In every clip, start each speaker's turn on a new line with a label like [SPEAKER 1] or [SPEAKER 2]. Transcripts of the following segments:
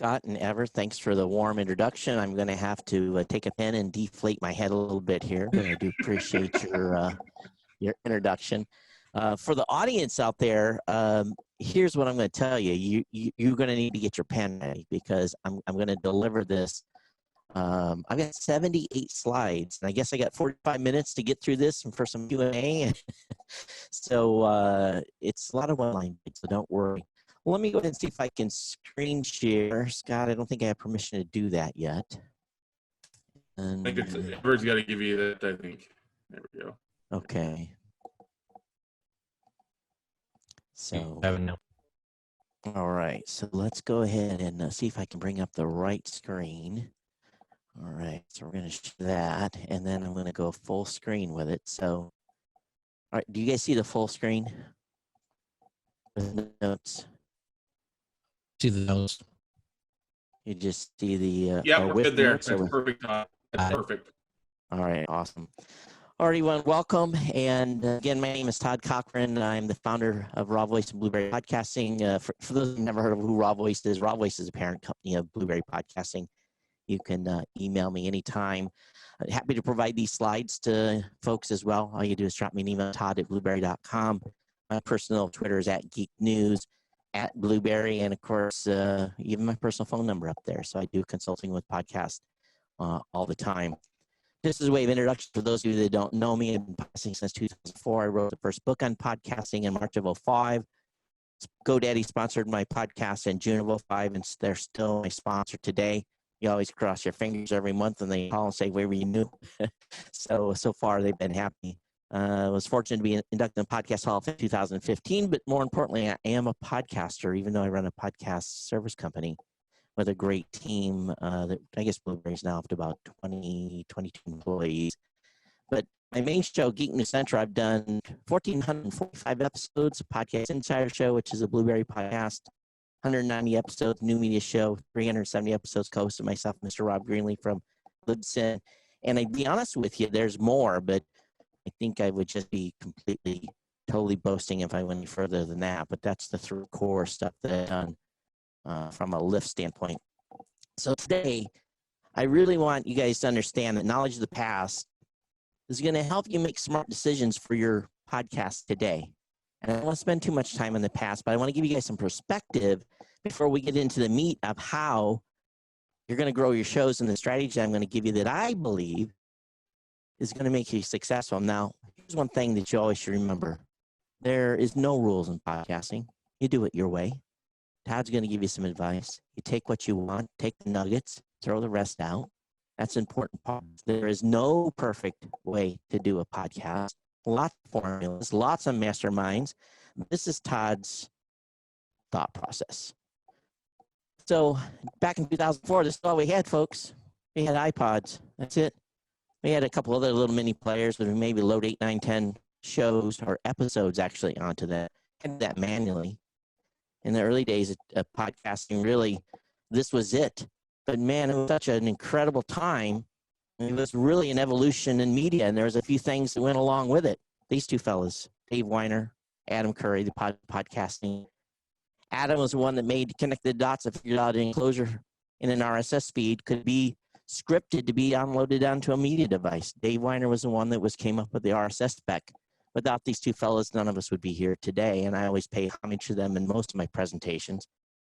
[SPEAKER 1] Scott and Ever. Thanks for the warm introduction. I'm going to have to take a pen and deflate my head a little bit here, but I do appreciate your introduction. For the audience out there, here's what I'm going to tell you. You're going to need to get your pen ready because I'm going to deliver this. I've got 78 slides, and I guess I got 45 minutes to get through this and for some Q&A. So it's a lot of one-line, so don't worry. Well, let me go ahead and see if I can screen share. Scott, I don't think I have permission to do that yet. And,
[SPEAKER 2] I think Ever's got to give you that, I think. There we go.
[SPEAKER 1] Okay. So, all right. So let's go ahead and see if I can bring up the right screen. All right. So we're going to show that, and then I'm going to go full screen with it. So, all right. Do you guys see the full screen? The notes.
[SPEAKER 3] See the notes.
[SPEAKER 1] You just see the
[SPEAKER 2] yeah, we're good there.
[SPEAKER 1] That's
[SPEAKER 2] perfect. That's perfect.
[SPEAKER 1] All right, awesome. All right, everyone, welcome. And again, my name is Todd Cochrane. I'm the founder of Raw Voice and Blueberry Podcasting. For those who've never heard of who Raw Voice is a parent company of Blueberry Podcasting. You can email me anytime. I'm happy to provide these slides to folks as well. All you do is drop me an email, todd@blueberry.com. My personal Twitter is @geeknews. @Blueberry, and of course, even my personal phone number up there. So I do consulting with podcasts all the time. Just as a way of introduction for those of you that don't know me, I've been podcasting since 2004. I wrote the first book on podcasting in March of 2005. GoDaddy sponsored my podcast in June of 2005, and they're still my sponsor today. You always cross your fingers every month, and they call and say, where were you new? So far, they've been happy. I was fortunate to be inducted in Podcast Hall of 2015, but more importantly, I am a podcaster, even though I run a podcast service company with a great team that I guess Blueberry's now up to about 20, 22 employees. But my main show, Geek News Central, I've done 1,445 episodes, Podcast Insider Show, which is a Blueberry podcast, 190 episodes, New Media Show, 370 episodes, co-hosted myself, Mr. Rob Greenlee from Libsyn. And I'd be honest with you, there's more, but I think I would just be totally boasting if I went any further than that. But that's the three core stuff that I've done from a lift standpoint. So today, I really want you guys to understand that knowledge of the past is going to help you make smart decisions for your podcast today. And I don't want to spend too much time in the past, but I want to give you guys some perspective before we get into the meat of how you're going to grow your shows and the strategy I'm going to give you that I believe is going to make you successful. Now, here's one thing that you always should remember. There is no rules in podcasting. You do it your way. Todd's going to give you some advice. You take what you want, take the nuggets, throw the rest out. That's an important part. There is no perfect way to do a podcast. Lots of formulas, lots of masterminds. This is Todd's thought process. So back in 2004, this is all we had, folks. We had iPods. That's it. We had a couple other little mini players, but we maybe load 8, 9, 10 shows or episodes actually onto that. I did that manually. In the early days of podcasting, really, this was it. But man, it was such an incredible time. It was really an evolution in media, and there was a few things that went along with it. These two fellas, Dave Weiner, Adam Curry, the podcasting. Adam was the one that connected the dots and figured out an enclosure in an RSS feed could be scripted to be downloaded onto a media device. Dave Weiner was the one that came up with the RSS spec. Without these two fellas, none of us would be here today, and I always pay homage to them in most of my presentations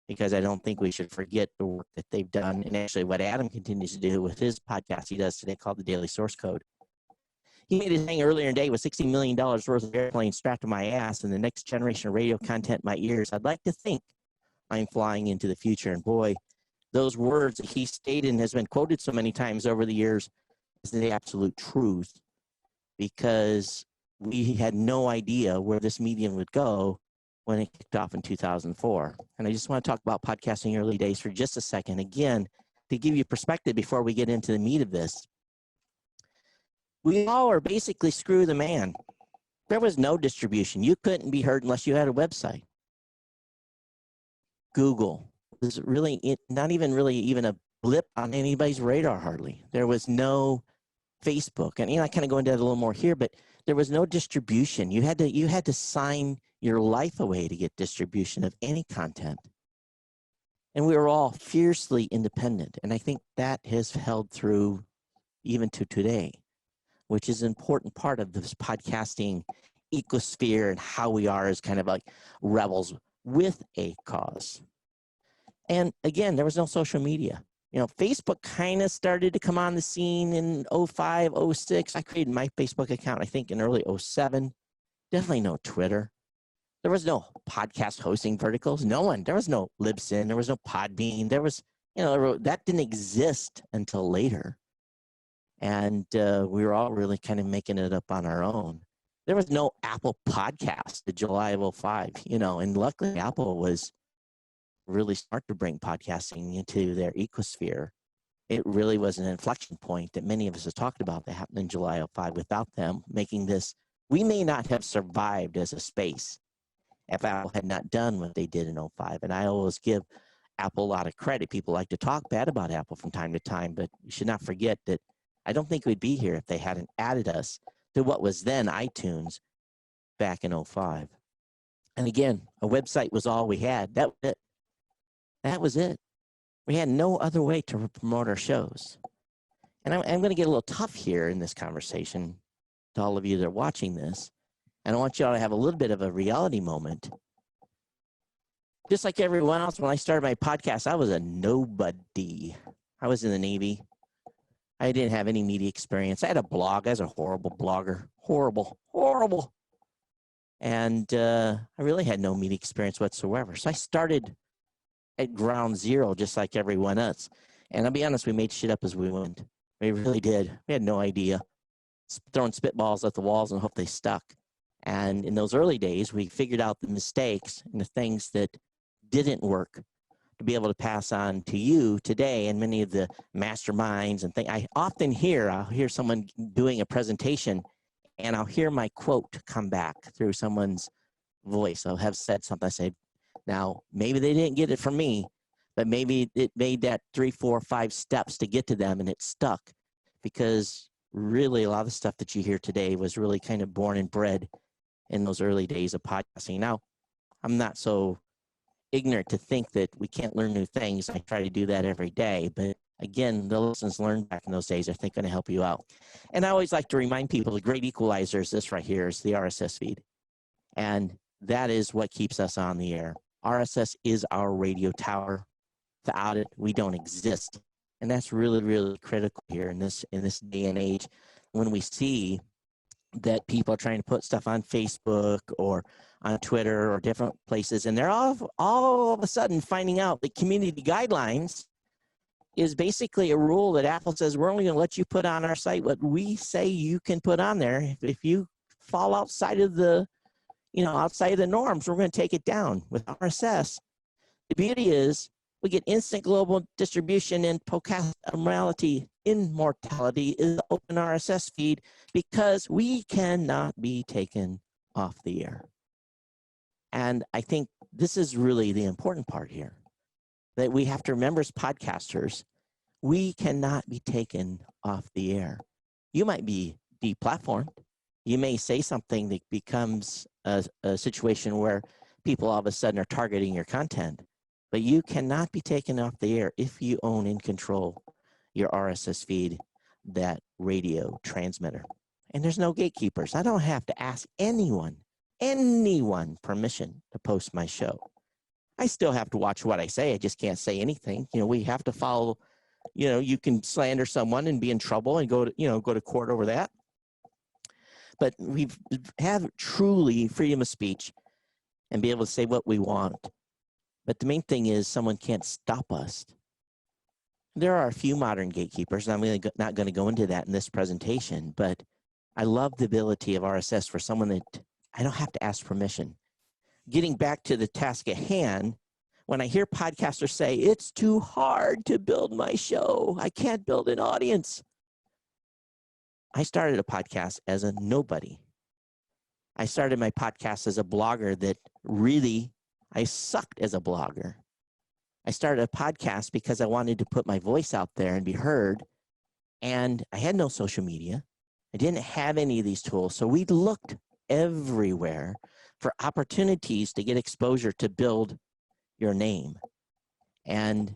[SPEAKER 1] because I don't think we should forget the work that they've done, and actually what Adam continues to do with his podcast he does today called the Daily Source Code. He made his thing earlier in the day with $60 million worth of airplanes strapped to my ass and the next generation of radio content in my ears. I'd like to think I'm flying into the future, and boy, those words that he stated and has been quoted so many times over the years is the absolute truth, because we had no idea where this medium would go when it kicked off in 2004. And I just want to talk about podcasting early days for just a second, again, to give you perspective before we get into the meat of this. We all are basically screw the man. There was no distribution. You couldn't be heard unless you had a website. Google was really not even a blip on anybody's radar hardly. There was no Facebook, and I kind of go into that a little more here, but there was no distribution. You had to sign your life away to get distribution of any content. And we were all fiercely independent. And I think that has held through even to today, which is an important part of this podcasting ecosphere and how we are as kind of like rebels with a cause. And again, there was no social media. You know, Facebook kind of started to come on the scene in 05, 06. I created my Facebook account, I think, in early 07. Definitely no Twitter. There was no podcast hosting verticals. No one. There was no Libsyn. There was no Podbean. There was, you know, that didn't exist until later. And we were all really kind of making it up on our own. There was no Apple podcast in July of 05, you know, and luckily Apple was really smart to bring podcasting into their ecosphere. It really was an inflection point that many of us have talked about that happened in July of 05. Without them making this, we may not have survived as a space if Apple had not done what they did in 05. And I always give Apple a lot of credit. People like to talk bad about Apple from time to time, but you should not forget that I don't think we'd be here if they hadn't added us to what was then iTunes back in 05. And again, a website was all we had. That was it. That was it. We had no other way to promote our shows. And I'm going to get a little tough here in this conversation to all of you that are watching this. And I want you all to have a little bit of a reality moment. Just like everyone else, when I started my podcast, I was a nobody. I was in the Navy. I didn't have any media experience. I had a blog. I was a horrible blogger. Horrible. And I really had no media experience whatsoever. So I started at ground zero, just like everyone else. And I'll be honest, we made shit up as we went. We really did. We had no idea. Throwing spitballs at the walls and hope they stuck. And in those early days, we figured out the mistakes and the things that didn't work to be able to pass on to you today. And many of the masterminds and things, I'll hear someone doing a presentation and I'll hear my quote come back through someone's voice. I'll have said something. I say, now, maybe they didn't get it from me, but maybe it made that 3, 4, 5 steps to get to them and it stuck, because really a lot of the stuff that you hear today was really kind of born and bred in those early days of podcasting. Now, I'm not so ignorant to think that we can't learn new things. I try to do that every day. But again, the lessons learned back in those days, I think, going to help you out. And I always like to remind people the Great Equalizer is this right here, is the RSS feed. And that is what keeps us on the air. RSS is our radio tower. Without it, we don't exist. And that's really, really critical here in this day and age, when we see that people are trying to put stuff on Facebook or on Twitter or different places, and they're all of a sudden finding out that community guidelines is basically a rule that Apple says we're only going to let you put on our site what we say you can put on there. If you fall outside of the, outside of the norms, we're going to take it down. With RSS, the beauty is we get instant global distribution, and podcast immortality is the open RSS feed, because we cannot be taken off the air. And I think this is really the important part here, that we have to remember as podcasters, we cannot be taken off the air. You might be deplatformed. You may say something that becomes a situation where people all of a sudden are targeting your content, but you cannot be taken off the air if you own and control your RSS feed, that radio transmitter. And there's no gatekeepers. I don't have to ask anyone permission to post my show. I still have to watch what I say. I just can't say anything. We have to follow, you can slander someone and be in trouble and go to court over that. But we have truly freedom of speech and be able to say what we want. But the main thing is someone can't stop us. There are a few modern gatekeepers, and I'm not going to go into that in this presentation, but I love the ability of RSS for someone that I don't have to ask permission. Getting back to the task at hand, when I hear podcasters say, it's too hard to build my show, I can't build an audience. I started a podcast as a nobody. I started my podcast as a blogger that really, I sucked as a blogger. I started a podcast because I wanted to put my voice out there and be heard. And I had no social media. I didn't have any of these tools. So we looked everywhere for opportunities to get exposure to build your name. And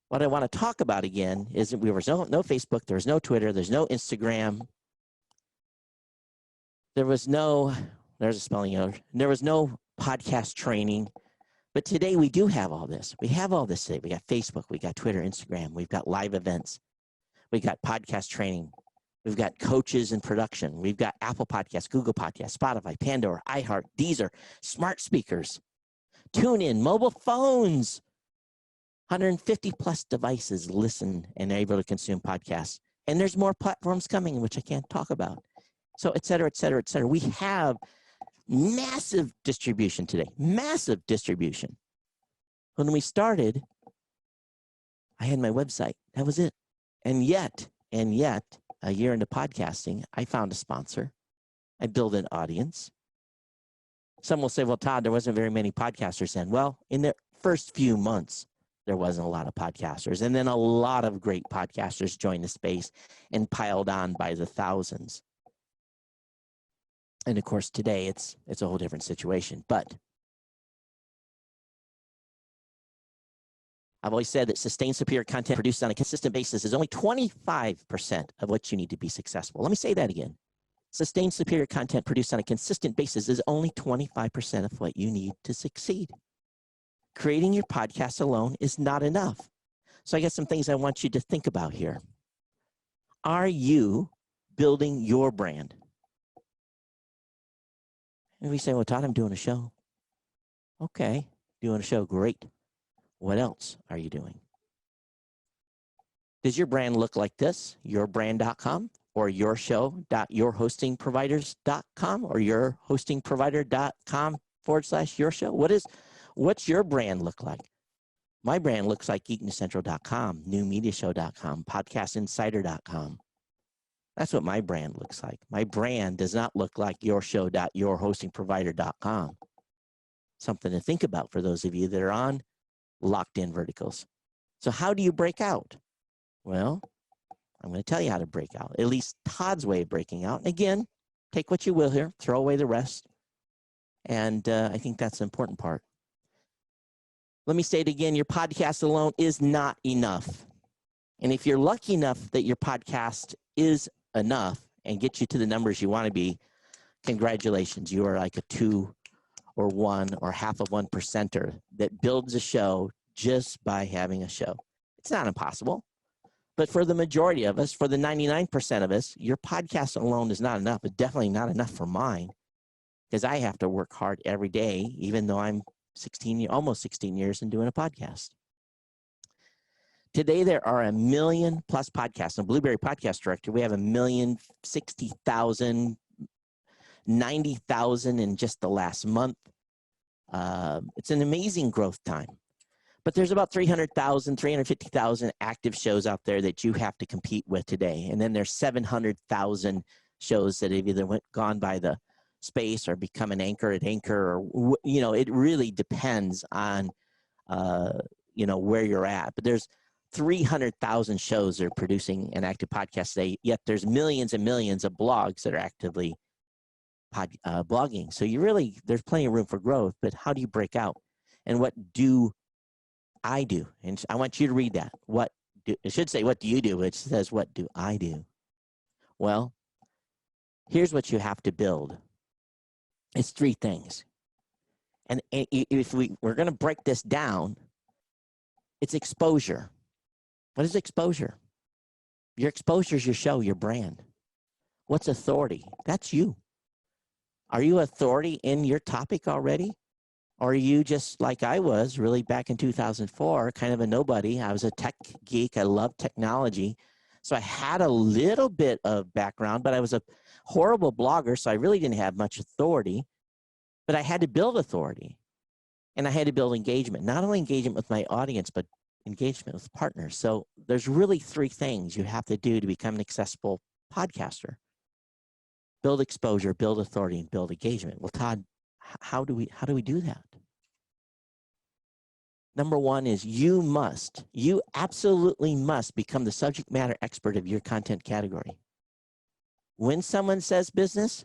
[SPEAKER 1] what I want to talk about again is that there was no Facebook, there was no Twitter, there's no Instagram, there's a spelling error, there was no podcast training. But today we do have all this. We have all this today. We got Facebook, we got Twitter, Instagram, we've got live events, we got podcast training, we've got coaches in production, we've got Apple Podcasts, Google Podcasts, Spotify, Pandora, iHeart, Deezer, smart speakers, TuneIn, mobile phones. 150 plus devices listen and are able to consume podcasts. And there's more platforms coming, which I can't talk about. So et cetera, et cetera, et cetera. We have massive distribution today, massive distribution. When we started, I had my website. That was it. And yet, a year into podcasting, I found a sponsor. I built an audience. Some will say, well, Todd, there wasn't very many podcasters then. Well, in the first few months, there wasn't a lot of podcasters. And then a lot of great podcasters joined the space and piled on by the thousands. And of course, today it's a whole different situation. But I've always said that sustained superior content produced on a consistent basis is only 25% of what you need to be successful. Let me say that again. Sustained superior content produced on a consistent basis is only 25% of what you need to succeed. Creating your podcast alone is not enough. So I got some things I want you to think about here. Are you building your brand? And we say, well, Todd, I'm doing a show. Okay, doing a show, great. What else are you doing? Does your brand look like this? Yourbrand.com or yourshow.yourhostingproviders.com or yourhostingprovider.com/your show? What's your brand look like? My brand looks like geeknewscentral.com, newmediashow.com, podcastinsider.com. That's what my brand looks like. My brand does not look like yourshow.yourhostingprovider.com. Something to think about for those of you that are on locked-in verticals. So how do you break out? Well, I'm going to tell you how to break out, at least Todd's way of breaking out. And again, take what you will here, throw away the rest. And I think that's the important part. Let me say it again, your podcast alone is not enough. And if you're lucky enough that your podcast is enough and gets you to the numbers you want to be, congratulations. You are like a 2 or 1 or half of 1%er that builds a show just by having a show. It's not impossible. But for the majority of us, for the 99% of us, your podcast alone is not enough. It's definitely not enough for mine because I have to work hard every day, even though I'm almost 16 years in doing a podcast. Today, there are 1 million plus podcasts. On Blueberry Podcast Directory, we have 1,060,000, 90,000 in just the last month. It's an amazing growth time. But there's about 300,000, 350,000 active shows out there that you have to compete with today. And then there's 700,000 shows that have either gone by the space or become an anchor at Anchor, or, you know, it really depends on, you know, where you're at. But there's 300,000 shows that are producing an active podcast today, yet there's millions and millions of blogs that are actively blogging. So there's plenty of room for growth, but how do you break out? And what do I do? And I want you to read that. It should say, what do you do? It says, what do I do? Well, here's what you have to build. It's 3 things. And if we're going to break this down, it's exposure. What is exposure? Your exposure is your show, your brand. What's authority? That's you. Are you authority in your topic already? Or are you just like I was really back in 2004, kind of a nobody? I was a tech geek. I loved technology. So I had a little bit of background, but I was a horrible blogger, so I really didn't have much authority. But I had to build authority. And I had to build engagement. Not only engagement with my audience, but engagement with partners. So there's really 3 things you have to do to become an accessible podcaster. Build exposure, build authority, and build engagement. Well, Todd, how do we do that? Number 1 is you absolutely must become the subject matter expert of your content category. When someone says business,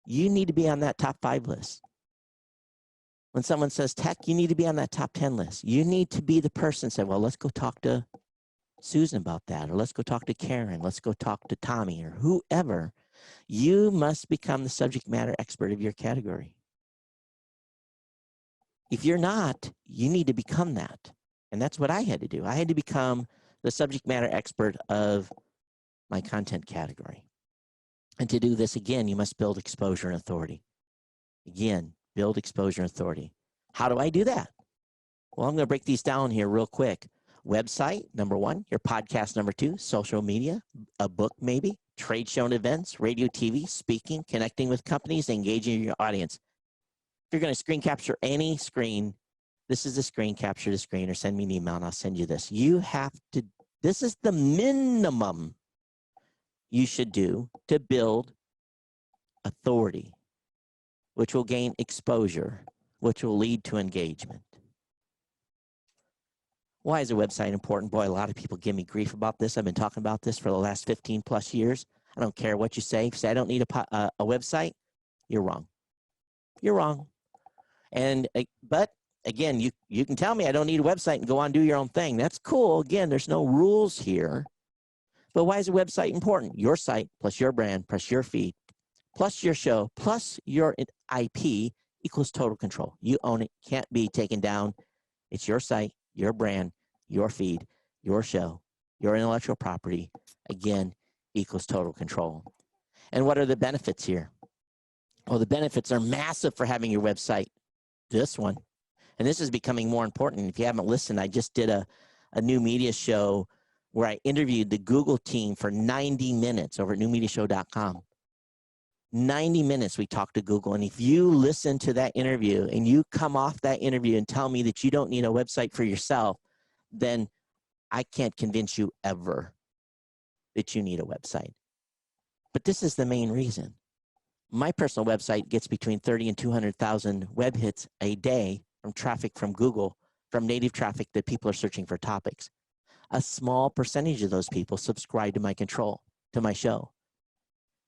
[SPEAKER 1] you need to be on that top 5 list. When someone says tech, you need to be on that top 10 list. You need to be the person say, well, let's go talk to Susan about that, or let's go talk to Karen, let's go talk to Tommy, or whoever. You must become the subject matter expert of your category. If you're not, you need to become that. And that's what I had to do. I had to become the subject matter expert of my content category. And to do this, again, you must build exposure and authority. Again, build exposure and authority. How do I do that? Well, I'm going to break these down here real quick. Website, number one. Your podcast, number two. Social media, a book maybe. Trade show and events, radio, TV, speaking, connecting with companies, engaging your audience. If you're going to screen capture any screen, this is the screen, capture the screen, or send me an email and I'll send you this. You have to, this is the minimum you should do to build authority, which will gain exposure, which will lead to engagement. Why is a website important? Boy, a lot of people give me grief about this. I've been talking about this for the last 15 plus years. I don't care what you say. If you say, I don't need a website, you're wrong. You're wrong. And, but again, you can tell me I don't need a website and go on and do your own thing. That's cool. Again, there's no rules here. But why is a website important? Your site plus your brand plus your feed plus your show plus your IP equals total control. You own it. Can't be taken down. It's your site, your brand, your feed, your show, your intellectual property, again, equals total control. And what are the benefits here? Well, the benefits are massive for having your website. This one. And this is becoming more important. If you haven't listened, I just did a new media show where I interviewed the Google team for 90 minutes over at newmediashow.com. 90 minutes we talked to Google. And if you listen to that interview and you come off that interview and tell me that you don't need a website for yourself, then I can't convince you ever that you need a website. But this is the main reason. My personal website gets between 30 and 200,000 web hits a day from traffic from Google, from native traffic that people are searching for topics. A small percentage of those people subscribe to my control, to my show.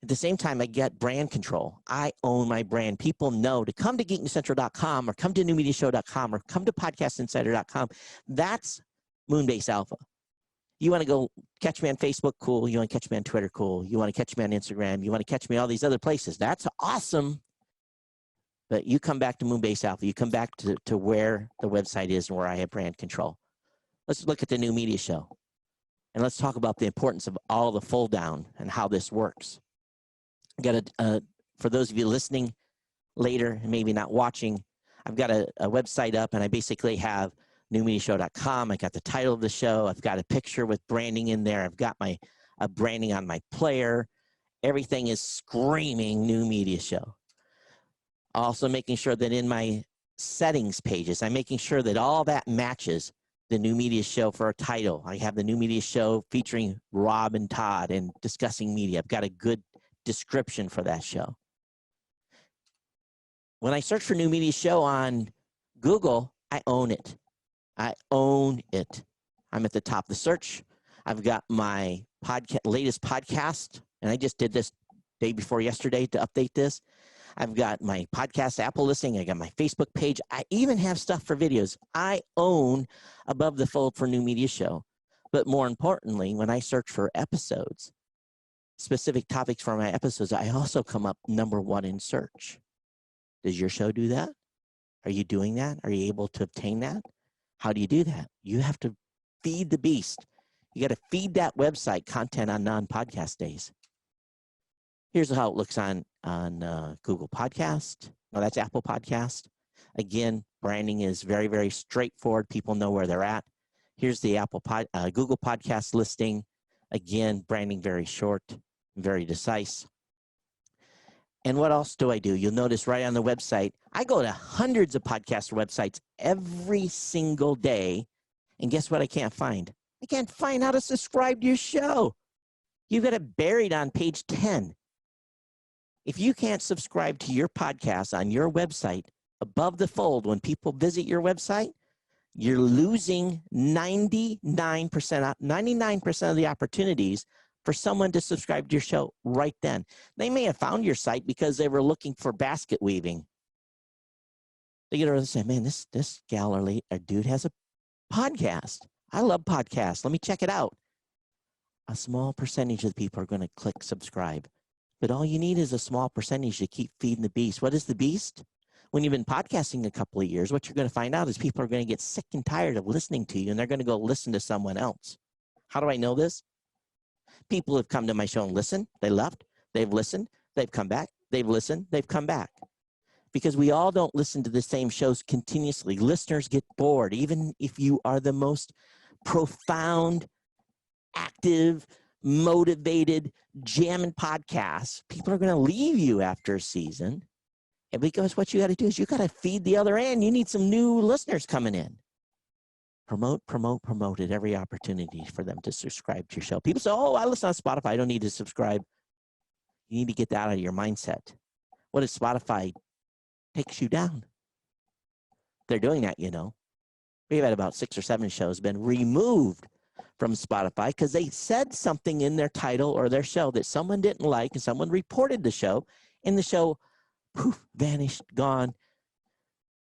[SPEAKER 1] At the same time, I get brand control. I own my brand. People know to come to geeknewscentral.com or come to newmediashow.com or come to podcastinsider.com. That's Moonbase Alpha. You want to go catch me on Facebook? Cool. You want to catch me on Twitter? Cool. You want to catch me on Instagram? You want to catch me all these other places? That's awesome. But you come back to Moonbase Alpha. You come back to where the website is and where I have brand control. Let's look at the New Media Show. And let's talk about the importance of all the fold down and how this works. I got for those of you listening later and maybe not watching, I've got a website up and I basically have newmediashow.com. I got the title of the show. I've got a picture with branding in there. I've got my branding on my player. Everything is screaming New Media Show. Also making sure that in my settings pages, I'm making sure that all that matches the New Media Show for a title. I have the New Media Show featuring Rob and Todd and discussing media. I've got a good description for that show. When I search for New Media Show on Google, I own it. I own it. I'm at the top of the search. I've got my latest podcast, and I just did this day before yesterday to update this. I've got my podcast Apple listing. I got my Facebook page. I even have stuff for videos. I own above the fold for New Media Show. But more importantly, when I search for episodes, specific topics for my episodes, I also come up #1 in search. Does your show do that? Are you doing that? Are you able to obtain that? How do you do that? You have to feed the beast. You got to feed that website content on non-podcast days. Here's how it looks on Google Podcast. No, that's Apple Podcast. Again, branding is very, very straightforward. People know where they're at. Here's the Google Podcast listing. Again, branding very short, very decisive. And what else do I do? You'll notice right on the website, I go to hundreds of podcast websites every single day. And guess what I can't find? I can't find how to subscribe to your show. You've got it buried on page 10. If you can't subscribe to your podcast on your website above the fold when people visit your website, you're losing 99% of the opportunities for someone to subscribe to your show right then. They may have found your site because they were looking for basket weaving. They get over and say, man, this gal or dude has a podcast. I love podcasts. Let me check it out. A small percentage of the people are going to click subscribe. But all you need is a small percentage to keep feeding the beast. What is the beast? When you've been podcasting a couple of years, what you're going to find out is people are going to get sick and tired of listening to you, and they're going to go listen to someone else. How do I know this? People have come to my show and listened. They left. They've listened. They've come back. They've listened. They've come back. Because we all don't listen to the same shows continuously. Listeners get bored. Even if you are the most profound, active, motivated, jamming podcasts, people are going to leave you after a season. And because what you got to do is you got to feed the other end. You need some new listeners coming in. Promote at every opportunity for them to subscribe to your show. People say, oh, I listen on Spotify. I don't need to subscribe. You need to get that out of your mindset. What is Spotify? Takes you down. They're doing that, you know. We've had about 6 or 7 shows been removed from Spotify because they said something in their title or their show that someone didn't like, and someone reported the show, and the show, poof, vanished, gone,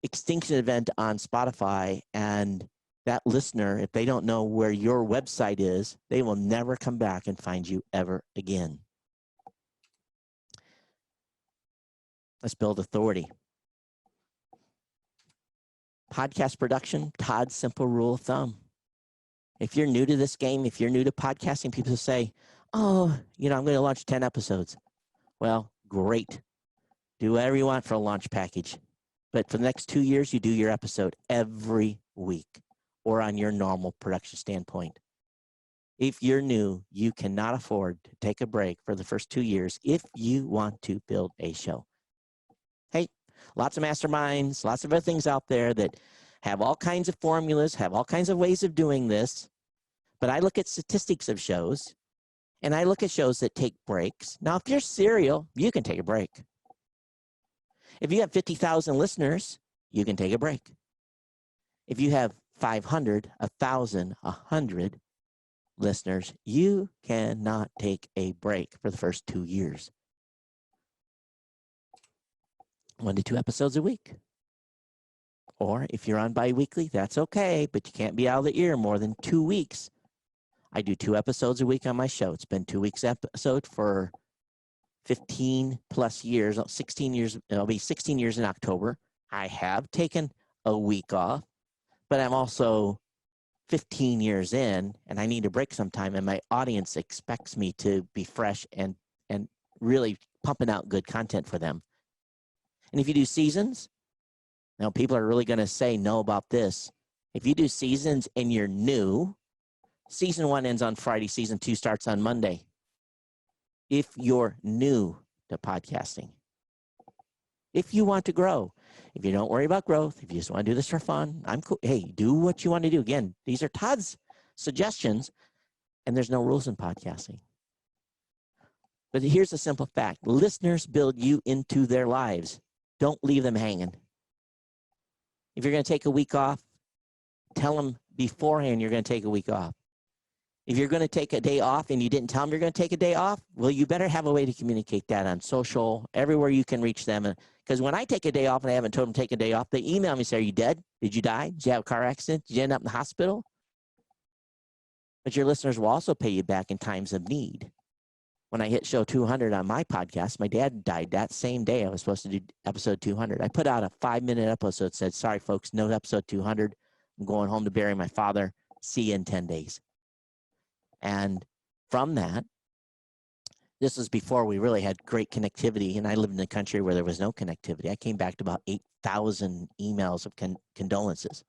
[SPEAKER 1] extinction event on Spotify. And that listener, if they don't know where your website is, they will never come back and find you ever again. Let's build authority. Podcast production, Todd's simple rule of thumb. If you're new to this game, if you're new to podcasting, people say, oh, you know, I'm going to launch 10 episodes. Well, great. Do whatever you want for a launch package. But for the next 2 years, you do your episode every week or on your normal production standpoint. If you're new, you cannot afford to take a break for the first 2 years if you want to build a show. Hey, lots of masterminds, lots of other things out there that have all kinds of formulas, have all kinds of ways of doing this. But I look at statistics of shows, and I look at shows that take breaks. Now, if you're serial, you can take a break. If you have 50,000 listeners, you can take a break. If you have 500, 1,000, 100 listeners, you cannot take a break for the first 2 years. 1 to 2 episodes a week. Or if you're on bi-weekly, that's okay, but you can't be out of the ear more than 2 weeks. I do 2 episodes a week on my show. It's been 2 weeks episode for 15 plus years, 16 years. It'll be 16 years in October. I have taken a week off, but I'm also 15 years in, and I need a break sometime, and my audience expects me to be fresh and really pumping out good content for them. And if you do seasons, now people are really going to say no about this. If you do seasons and you're new, season 1 ends on Friday, season 2 starts on Monday. If you're new to podcasting, if you want to grow, if you don't worry about growth, if you just want to do this for fun, I'm cool. Hey, do what you want to do. Again, these are Todd's suggestions, and there's no rules in podcasting. But here's a simple fact. Listeners build you into their lives. Don't leave them hanging. If you're going to take a week off, tell them beforehand you're going to take a week off. If you're going to take a day off and you didn't tell them you're going to take a day off, well, you better have a way to communicate that on social, everywhere you can reach them. Because when I take a day off and I haven't told them to take a day off, they email me and say, are you dead? Did you die? Did you have a car accident? Did you end up in the hospital? But your listeners will also pay you back in times of need. When I hit show 200 on my podcast, my dad died that same day I was supposed to do episode 200. I put out a 5-minute episode that said, sorry, folks, no episode 200. I'm going home to bury my father. See you in 10 days. And from that, this was before we really had great connectivity, and I lived in a country where there was no connectivity. I came back to about 8,000 emails of condolences.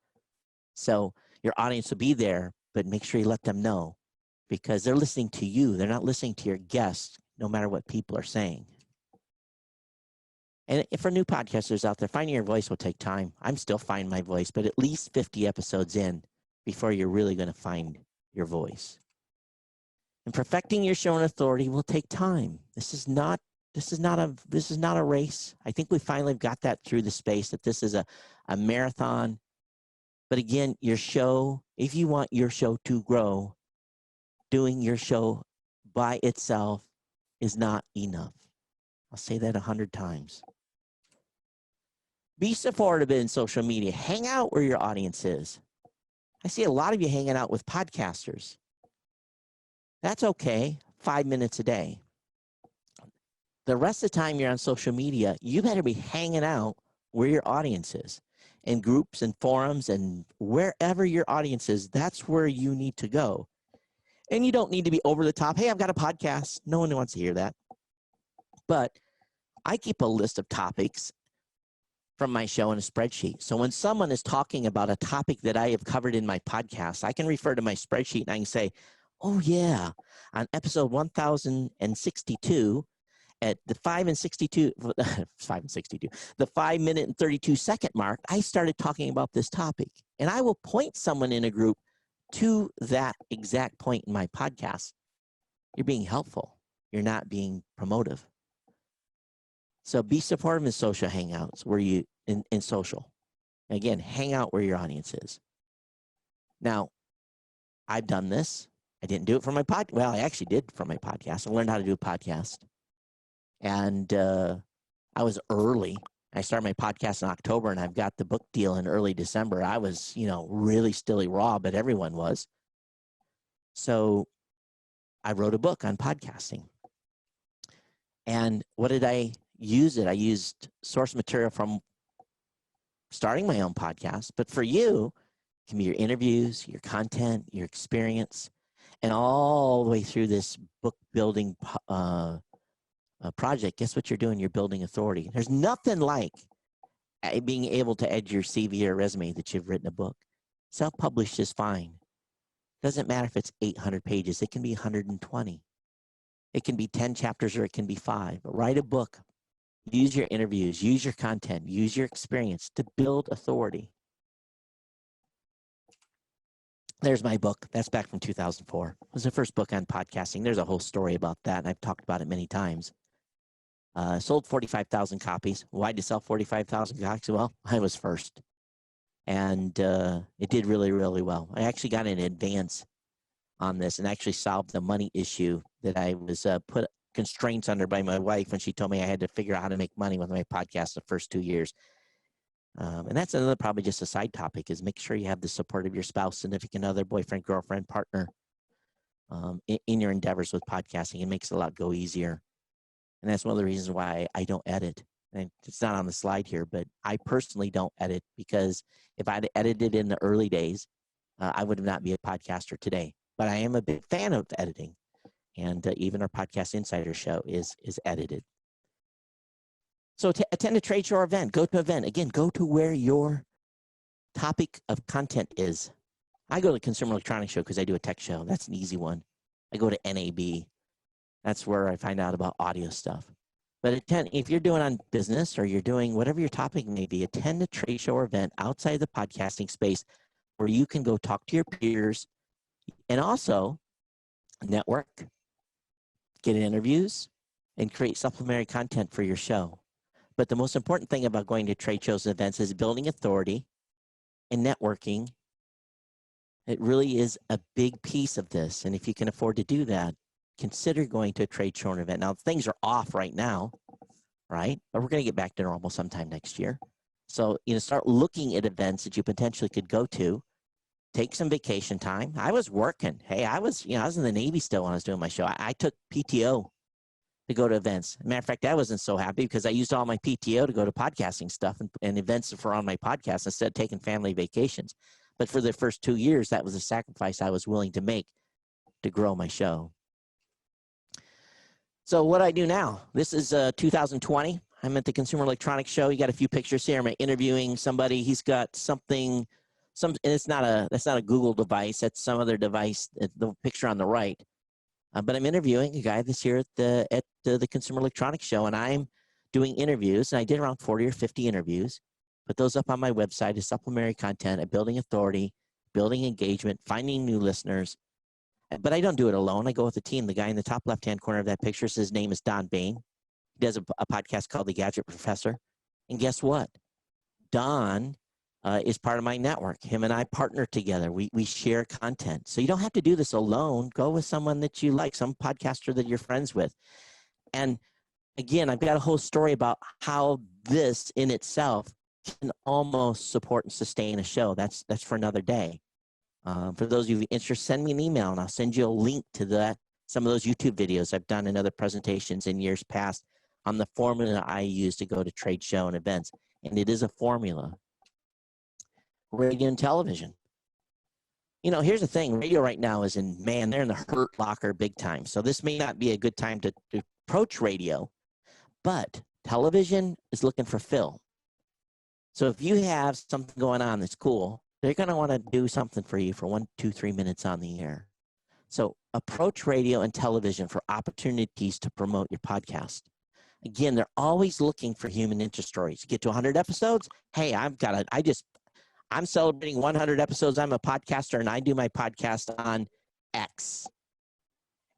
[SPEAKER 1] So your audience will be there, but make sure you let them know, because they're listening to you. They're not listening to your guests, no matter what people are saying. And for new podcasters out there, finding your voice will take time. I'm still finding my voice, but at least 50 episodes in before you're really going to find your voice. And perfecting your show and authority will take time. This is not a race. I think we finally got that through the space, that this is a marathon. But again, your show, if you want your show to grow, doing your show by itself is not enough. I'll say that 100 times. Be supportive in social media. Hang out where your audience is. I see a lot of you hanging out with podcasters. That's okay, 5 minutes a day. The rest of the time you're on social media, you better be hanging out where your audience is. In groups and forums and wherever your audience is, that's where you need to go. And you don't need to be over the top. Hey, I've got a podcast. No one wants to hear that. But I keep a list of topics from my show in a spreadsheet. So when someone is talking about a topic that I have covered in my podcast, I can refer to my spreadsheet and I can say, oh yeah, on episode 1062 at the 5 minute and 32 second mark, I started talking about this topic. And I will point someone in a group to that exact point in my podcast. You're being helpful. You're not being promotive. So be supportive in social hangouts where you, in social. Again, hang out where your audience is. Now, I've done this. I didn't do it for my podcast. Well, I actually did for my podcast. I learned how to do a podcast. And I was early. I started my podcast in October, and I've got the book deal in early December. I was, really stilly raw, but everyone was. So I wrote a book on podcasting. And what did I use it? I used source material from starting my own podcast. But for you, it can be your interviews, your content, your experience, and all the way through this book building project. Guess what you're doing? You're building authority. There's nothing like being able to add your CV or resume that you've written a book. Self-published is fine. Doesn't matter if it's 800 pages. It can be 120. It can be 10 chapters or it can be 5. But write a book. Use your interviews. Use your content. Use your experience to build authority. There's my book. That's back from 2004. It was the first book on podcasting. There's a whole story about that, and I've talked about it many times. Sold 45,000 copies. Why did it sell 45,000 copies? Well, I was first. And it did really, really well. I actually got an advance on this and actually solved the money issue that I was put constraints under by my wife when she told me I had to figure out how to make money with my podcast the first 2 years. And that's another probably just a side topic is make sure you have the support of your spouse, significant other, boyfriend, girlfriend, partner in your endeavors with podcasting. It makes it a lot go easier. And that's one of the reasons why I don't edit. And it's not on the slide here, but I personally don't edit because if I'd edited in the early days, I would not be a podcaster today. But I am a big fan of editing. And even our Podcast Insider show is edited. So to attend a trade show or event, go to an event. Again, go to where your topic of content is. I go to the Consumer Electronics Show because I do a tech show. That's an easy one. I go to NAB. That's where I find out about audio stuff. But attend, if you're doing on business or you're doing whatever your topic may be, attend a trade show or event outside the podcasting space where you can go talk to your peers and also network, get interviews, and create supplementary content for your show. But the most important thing about going to trade shows and events is building authority and networking. It really is a big piece of this. And if you can afford to do that, consider going to a trade show or event. Now, things are off right now, right? But we're going to get back to normal sometime next year. So, start looking at events that you potentially could go to. Take some vacation time. I was working. Hey, I was in the Navy still when I was doing my show. I took PTO to go to events. Matter of fact, I wasn't so happy because I used all my PTO to go to podcasting stuff and events that were on my podcast instead of taking family vacations. But for the first 2 years, that was a sacrifice I was willing to make to grow my show. So what I do now, this is 2020. I'm at the Consumer Electronics Show. You got a few pictures here. I'm interviewing somebody. He's got something, and that's not a Google device. That's some other device, the picture on the right. But I'm interviewing a guy that's here at the Consumer Electronics Show, and I'm doing interviews. And I did around 40 or 50 interviews. Put those up on my website as supplementary content at building authority, building engagement, finding new listeners. But I don't do it alone. I go with a team. The guy in the top left-hand corner of that picture, his name is Don Bain. He does a podcast called The Gadget Professor. And guess what? Don is part of my network. Him and I partner together. We share content. So you don't have to do this alone. Go with someone that you like, some podcaster that you're friends with. And again, I've got a whole story about how this in itself can almost support and sustain a show. That's for another day. For those of you interested, send me an email and I'll send you a link to that. Some of those YouTube videos I've done in other presentations in years past on the formula I use to go to trade show and events. And it is a formula. Radio and television. You know, here's the thing. Radio right now is they're in the hurt locker big time. So this may not be a good time to approach radio, but television is looking for fill. So if you have something going on that's cool, they're going to want to do something for you for 1, 2, 3 minutes on the air. So approach radio and television for opportunities to promote your podcast. Again, they're always looking for human interest stories. Get to 100 episodes. Hey, I'm celebrating 100 episodes. I'm a podcaster and I do my podcast on X.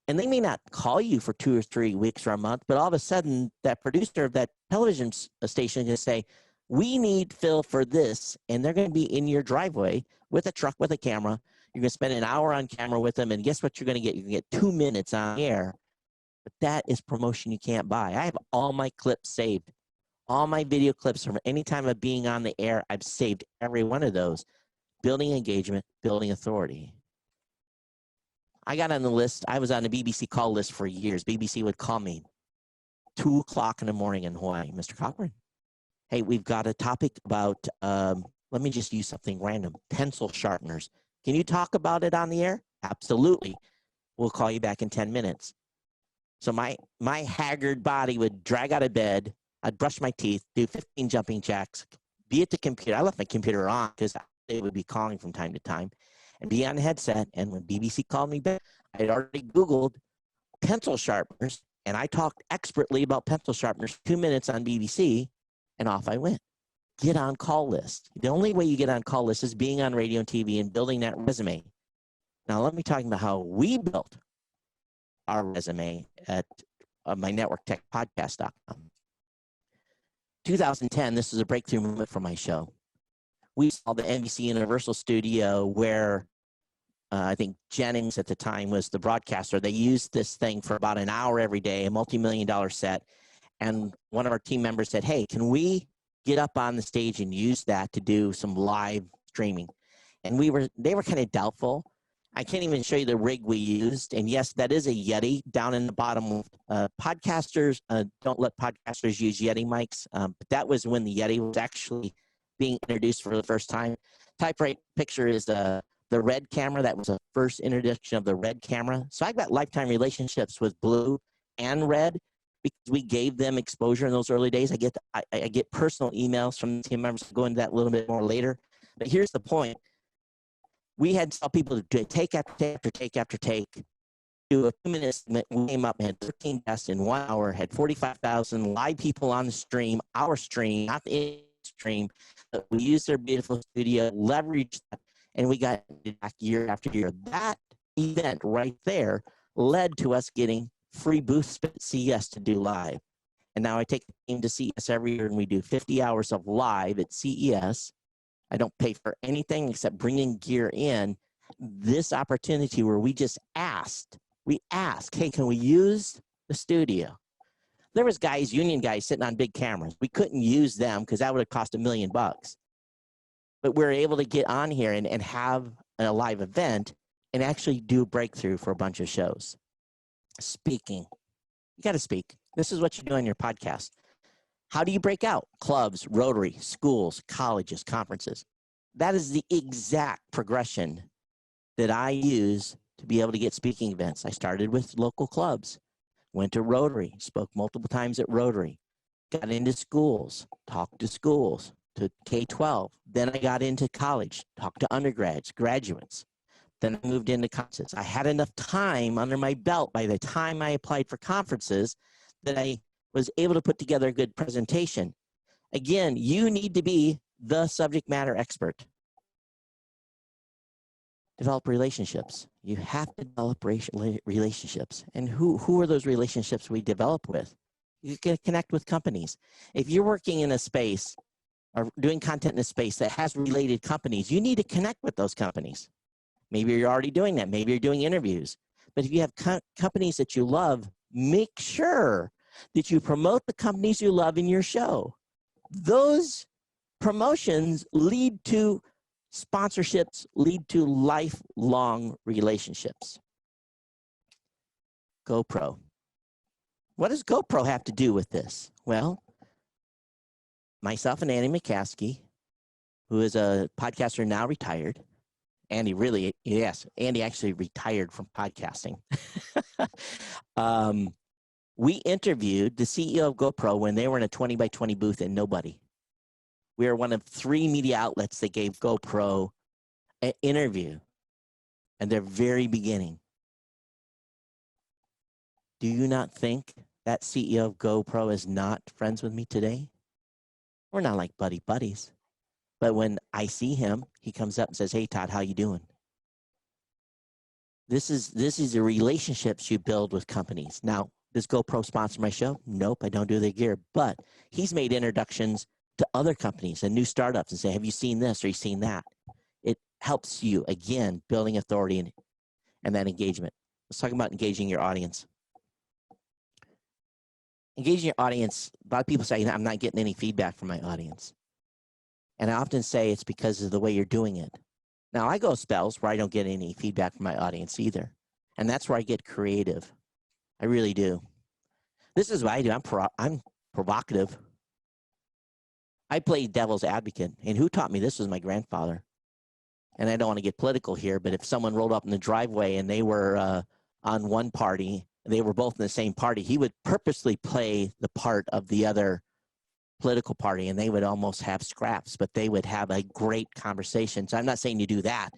[SPEAKER 1] And they may not call you for 2 or 3 weeks or a month, but all of a sudden that producer of that television station is going to say, we need Phil for this. And they're going to be in your driveway with a truck with a camera. You're going to spend an hour on camera with them. And guess what you're going to get? You can get 2 minutes on air. But that is promotion you can't buy. I have all my clips saved. All my video clips from any time of being on the air, I've saved every one of those. Building engagement, building authority. I got on the list. I was on the BBC call list for years. BBC would call me 2 o'clock in the morning in Hawaii. Mr. Cochrane, hey, we've got a topic about, let me just use something random, pencil sharpeners. Can you talk about it on the air? Absolutely. We'll call you back in 10 minutes. So my haggard body would drag out of bed. I'd brush my teeth, do 15 jumping jacks, be at the computer. I left my computer on because they would be calling from time to time, and be on the headset. And when BBC called me back, I had already Googled pencil sharpeners, and I talked expertly about pencil sharpeners 2 minutes on BBC, and off I went. Get on call list. The only way you get on call list is being on radio and TV and building that resume. Now, let me talk about how we built our resume at mynetworktechpodcast.com. 2010, this is a breakthrough moment for my show. We saw the NBC Universal studio where I think Jennings at the time was the broadcaster. They used this thing for about an hour every day, a multi-million-dollar set. And one of our team members said, hey, can we get up on the stage and use that to do some live streaming? And they were kind of doubtful. I can't even show you the rig we used. And yes, that is a Yeti down in the bottom. Podcasters, don't let podcasters use Yeti mics. But that was when the Yeti was actually being introduced for the first time. Type right picture is the red camera. That was the first introduction of the red camera. So I've got lifetime relationships with blue and red because we gave them exposure in those early days. I get personal emails from team members. I'll go into that a little bit more later. But here's the point. We had to tell people to take after take after take after take, do a 2-minute segment. We came up and had 13 guests in 1 hour, had 45,000 live people on the stream, our stream, not the stream. But we used their beautiful studio, leveraged that, and we got back year after year. That event right there led to us getting free booths at CES to do live. And now I take the team to CES every year, and we do 50 hours of live at CES. I don't pay for anything except bringing gear in. This opportunity where we asked, hey, can we use the studio? There was union guys sitting on big cameras. We couldn't use them because that would have cost $1 million. But we were able to get on here and have a live event and actually do a breakthrough for a bunch of shows. Speaking. You got to speak. This is what you do on your podcast. How do you break out? Clubs, Rotary, schools, colleges, conferences. That is the exact progression that I use to be able to get speaking events. I started with local clubs, went to Rotary, spoke multiple times at Rotary, got into schools, talked to schools, to K-12. Then I got into college, talked to undergrads, graduates. Then I moved into conferences. I had enough time under my belt by the time I applied for conferences that I was able to put together a good presentation. Again, you need to be the subject matter expert. Develop relationships. You have to develop relationships. And who are those relationships we develop with? You can connect with companies. If you're working in a space or doing content in a space that has related companies, you need to connect with those companies. Maybe you're already doing that. Maybe you're doing interviews. But if you have companies that you love, make sure that you promote the companies you love in your show. Those promotions lead to sponsorships, lead to lifelong relationships. GoPro. What does GoPro have to do with this? Well, myself and Andy McCaskey, who is a podcaster now retired. Andy actually retired from podcasting. We interviewed the CEO of GoPro when they were in a 20 by 20 booth and nobody. We are one of 3 media outlets that gave GoPro an interview at their very beginning. Do you not think that CEO of GoPro is not friends with me today? We're not like buddies. But when I see him, he comes up and says, "Hey, Todd, how you doing?" This is the relationships you build with companies. Now, does GoPro sponsor my show? Nope, I don't do their gear. But he's made introductions to other companies and new startups and say, "Have you seen this or you seen that?" It helps you, again, building authority and that engagement. Let's talk about engaging your audience. Engaging your audience, a lot of people say, "I'm not getting any feedback from my audience." And I often say it's because of the way you're doing it. Now, I go spells where I don't get any feedback from my audience either. And that's where I get creative. I really do. This is what I do. I'm provocative. I play devil's advocate. And who taught me this was my grandfather. And I don't want to get political here, but if someone rolled up in the driveway and they were on one party, they were both in the same party, he would purposely play the part of the other political party, and they would almost have scraps, but they would have a great conversation. So I'm not saying you do that,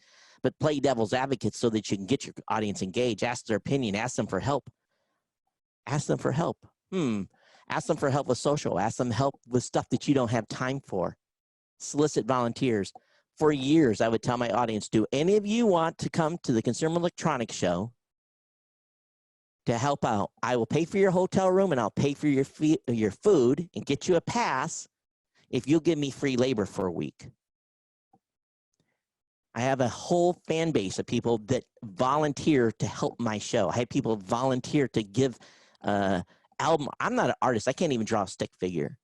[SPEAKER 1] but play devil's advocate so that you can get your audience engaged. Ask their opinion. Ask them for help. Ask them for help. Ask them for help with social. Ask them help with stuff that you don't have time for. Solicit volunteers. For years, I would tell my audience, do any of you want to come to the Consumer Electronics Show to help out? I will pay for your hotel room and I'll pay for your food and get you a pass if you'll give me free labor for a week. I have a whole fan base of people that volunteer to help my show. I have people volunteer to give album. I'm not an artist. I can't even draw a stick figure.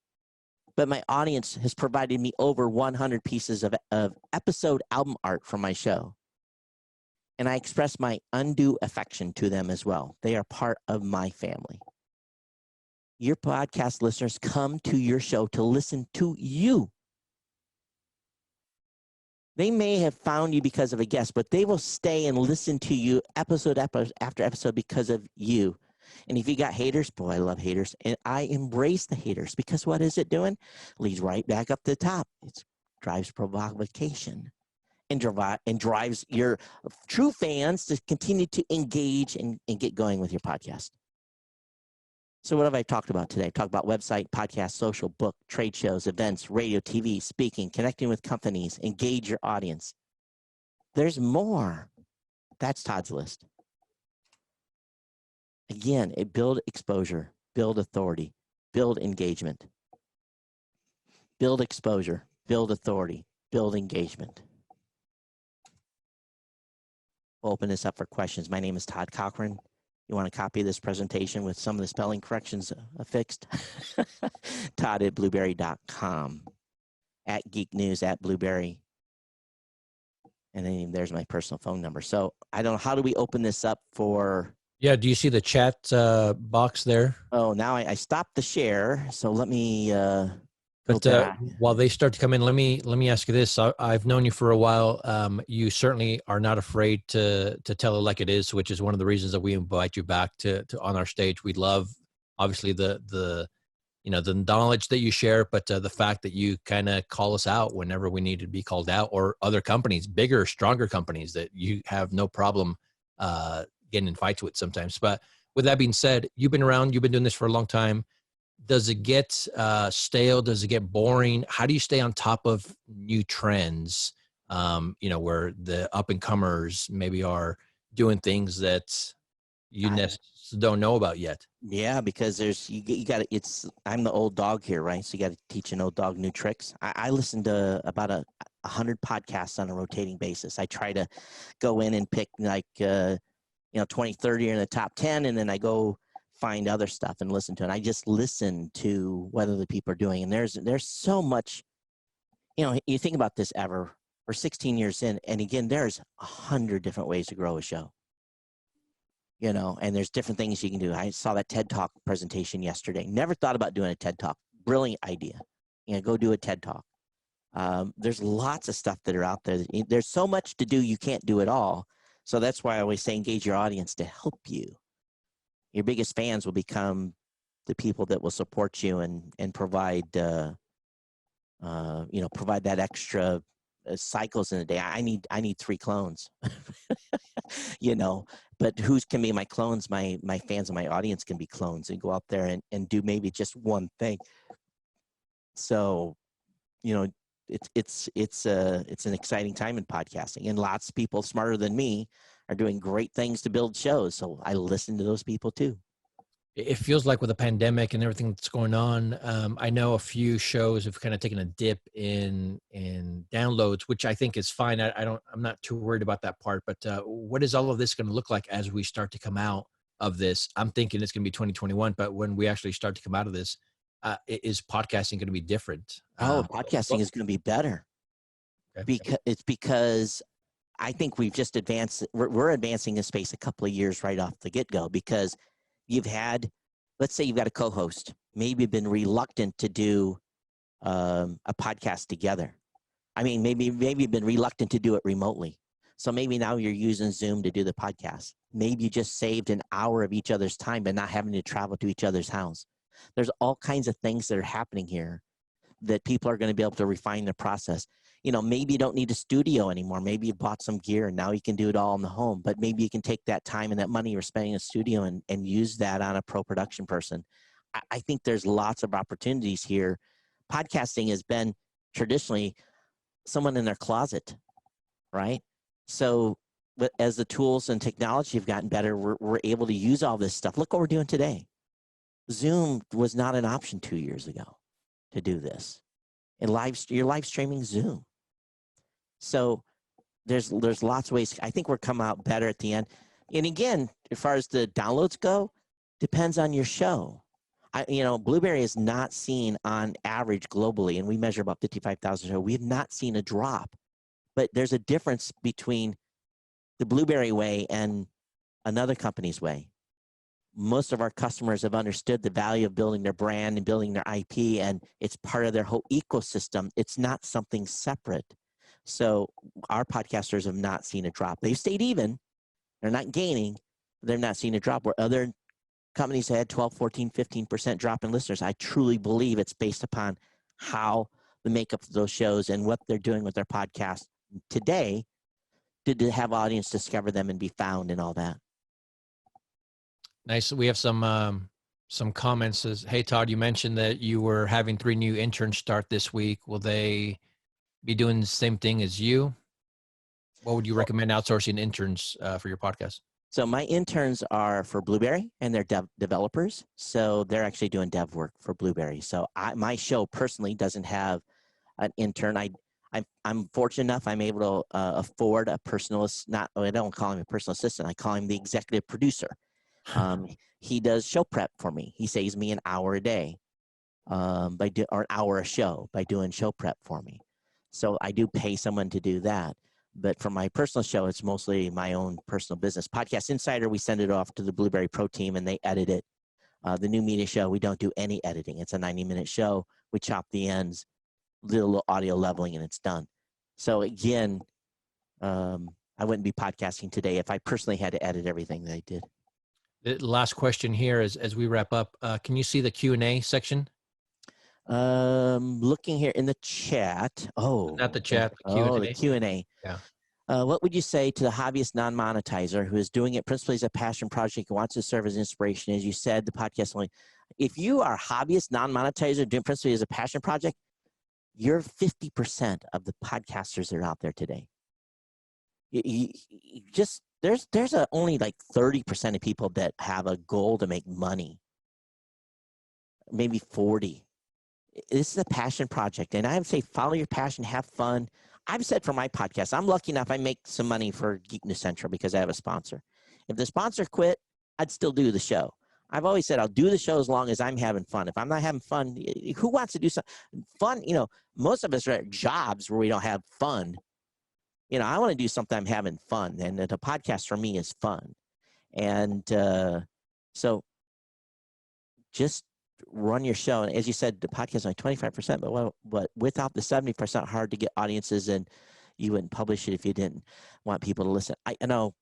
[SPEAKER 1] But my audience has provided me over 100 pieces of episode album art for my show. And I express my undue affection to them as well. They are part of my family. Your podcast listeners come to your show to listen to you. They may have found you because of a guest, but they will stay and listen to you episode after episode because of you. And if you got haters, boy, I love haters. And I embrace the haters because what is it doing? Leads right back up to the top. It drives provocation. And drives your true fans to continue to engage and get going with your podcast. So what have I talked about today? I talked about website, podcast, social, book, trade shows, events, radio, TV, speaking, connecting with companies, engage your audience. There's more. That's Todd's list. Again, build exposure, build authority, build engagement. Build exposure, build authority, build engagement. We'll open this up for questions. My name is Todd Cochrane. You want a copy of this presentation with some of the spelling corrections fixed? Todd@blueberry.com. @geeknews@blueberry. And then there's my personal phone number. So I don't know, how do we open this up for?
[SPEAKER 3] Yeah, do you see the chat box there?
[SPEAKER 1] Oh, now I stopped the share. So let me
[SPEAKER 3] But while they start to come in, let me ask you this. I've known you for a while. You certainly are not afraid to tell it like it is, which is one of the reasons that we invite you back to on our stage. We love, obviously, the knowledge that you share, but the fact that you kind of call us out whenever we need to be called out, or other companies, bigger, stronger companies that you have no problem getting in fights with sometimes. But with that being said, you've been around, you've been doing this for a long time. Does it get stale? Does it get boring? How do you stay on top of new trends, where the up and comers maybe are doing things that you don't know about yet?
[SPEAKER 1] Yeah, because you got to, I'm the old dog here, right? So you got to teach an old dog new tricks. I listen to about 100 podcasts on a rotating basis. I try to go in and pick 20, 30 are in the top 10, and then I go find other stuff and listen to it. I just listen to what other people are doing. And there's so much You think about this, Ever. We're 16 years in, and again, there's 100 different ways to grow a show. And there's different things you can do. I saw that TED Talk presentation yesterday. Never thought about doing a TED Talk. Brilliant idea. Go do a TED Talk. There's lots of stuff that are out there. There's so much to do, you can't do it all. So that's why I always say engage your audience to help you. Your biggest fans will become the people that will support you and provide, provide that extra cycles in a day. I need 3 clones, but who's can be my clones? My fans and my audience can be clones and go out there and do maybe just one thing. So, it's an exciting time in podcasting, and lots of people smarter than me are doing great things to build shows. So I listen to those people too.
[SPEAKER 3] It feels like with the pandemic and everything that's going on, I know a few shows have kind of taken a dip in downloads, which I think is fine. I'm not too worried about that part. But what is all of this going to look like as we start to come out of this? I'm thinking it's going to be 2021, but when we actually start to come out of this, is podcasting going to be different?
[SPEAKER 1] Podcasting is going to be better. Okay. Because I think we've just advanced. We're advancing in space a couple of years right off the get-go, because you've had, let's say you've got a co-host, maybe been reluctant to do a podcast together. I mean, maybe you've been reluctant to do it remotely. So maybe now you're using Zoom to do the podcast. Maybe you just saved an hour of each other's time by not having to travel to each other's house. There's all kinds of things that are happening here that people are going to be able to refine the process. Maybe you don't need a studio anymore. Maybe you bought some gear and now you can do it all in the home, but maybe you can take that time and that money you're spending in a studio and use that on a pro production person. I think there's lots of opportunities here. Podcasting has been traditionally someone in their closet, right? So but as the tools and technology have gotten better, we're able to use all this stuff. Look what we're doing today. Zoom was not an option 2 years ago to do this. And you're live streaming Zoom. So there's lots of ways. I think we're coming out better at the end. And again, as far as the downloads go, depends on your show. Blueberry is not seen on average globally, and we measure about 55,000 shows. We have not seen a drop. But there's a difference between the Blueberry way and another company's way. Most of our customers have understood the value of building their brand and building their IP, and it's part of their whole ecosystem. It's not something separate. So our podcasters have not seen a drop. They've stayed even. They're not gaining. They're not seeing a drop where other companies had 12, 14, 15% drop in listeners. I truly believe it's based upon how the makeup of those shows and what they're doing with their podcast today to have audience discover them and be found and all that.
[SPEAKER 3] Nice. We have some comments. Says, hey, Todd, you mentioned that you were having 3 new interns start this week. Will they be doing the same thing as you? What would you recommend outsourcing interns for your podcast?
[SPEAKER 1] So my interns are for Blueberry, and they're developers. So they're actually doing dev work for Blueberry. So my show personally doesn't have an intern. I'm fortunate enough I'm able to afford a personal, I don't call him a personal assistant. I call him the executive producer. He does show prep for me. He saves me an hour a day or an hour a show by doing show prep for me. So I do pay someone to do that. But for my personal show, it's mostly my own personal business. Podcast Insider, we send it off to the Blueberry Pro team and they edit it. The New Media Show, we don't do any editing. It's a 90-minute show. We chop the ends, little audio leveling, and it's done. So again, I wouldn't be podcasting today if I personally had to edit everything that I did.
[SPEAKER 3] The last question here is, as we wrap up, can you see the Q&A section?
[SPEAKER 1] Looking here in the chat. Oh,
[SPEAKER 3] not the chat, the Q&A.
[SPEAKER 1] Oh, the Q&A.
[SPEAKER 3] Yeah.
[SPEAKER 1] What would you say to the hobbyist non-monetizer who is doing it principally as a passion project and wants to serve as inspiration? As you said, the podcast only. If you are a hobbyist non-monetizer doing principally as a passion project, you're 50% of the podcasters that are out there today. There's only like 30% of people that have a goal to make money. Maybe 40. This is a passion project. And I would say follow your passion, have fun. I've said for my podcast, I'm lucky enough I make some money for Geek News Central because I have a sponsor. If the sponsor quit, I'd still do the show. I've always said I'll do the show as long as I'm having fun. If I'm not having fun, who wants to do something fun? Most of us are at jobs where we don't have fun. I want to do something I'm having fun, and the podcast for me is fun. And so just run your show. And as you said, the podcast is only 25%, but without the 70%, hard to get audiences, and you wouldn't publish it if you didn't want people to listen. I know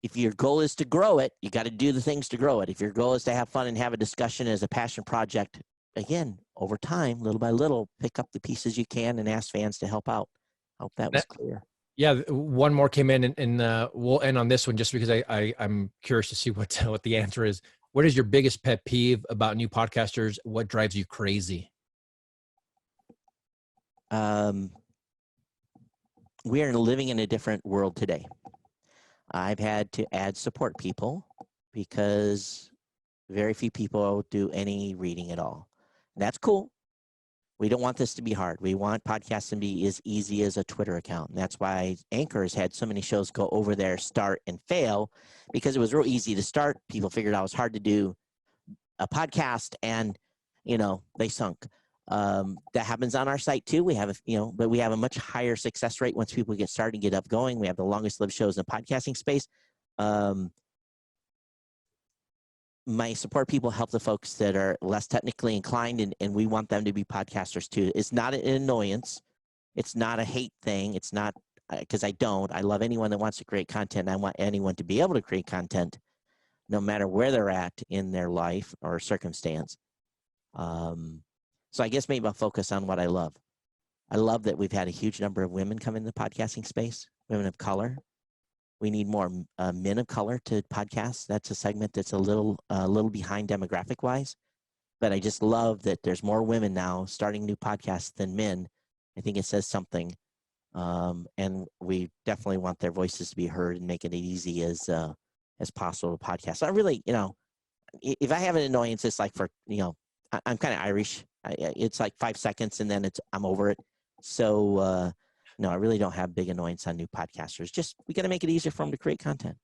[SPEAKER 1] if your goal is to grow it, you got to do the things to grow it. If your goal is to have fun and have a discussion as a passion project, again, over time, little by little, pick up the pieces you can and ask fans to help out. I hope that was clear.
[SPEAKER 3] Yeah, one more came in, and we'll end on this one just because I'm curious to see what the answer is. What is your biggest pet peeve about new podcasters? What drives you crazy?
[SPEAKER 1] We are living in a different world today. I've had to add support people because very few people do any reading at all. And that's cool. We don't want this to be hard. We want podcasts to be as easy as a Twitter account. And that's why Anchor has had so many shows go over there, start, and fail, because it was real easy to start. People figured out it was hard to do a podcast, and, they sunk. That happens on our site too. We have, but we have a much higher success rate once people get started and get up going. We have the longest lived shows in the podcasting space. My support people help the folks that are less technically inclined, and we want them to be podcasters too. It's not an annoyance. It's not a hate thing. It's not because I love anyone that wants to create content. I want anyone to be able to create content no matter where they're at in their life or circumstance. So I guess maybe I'll focus on what I love. I love that we've had a huge number of women come into the podcasting space, women of color. We need more men of color to podcast. That's a segment that's a little behind demographic-wise. But I just love that there's more women now starting new podcasts than men. I think it says something. And we definitely want their voices to be heard and make it easy as possible to podcast. So I really, if I have an annoyance, it's like I'm kind of Irish. It's like 5 seconds and then I'm over it. So no, I really don't have big annoyance on new podcasters. Just we got to make it easier for them to create content.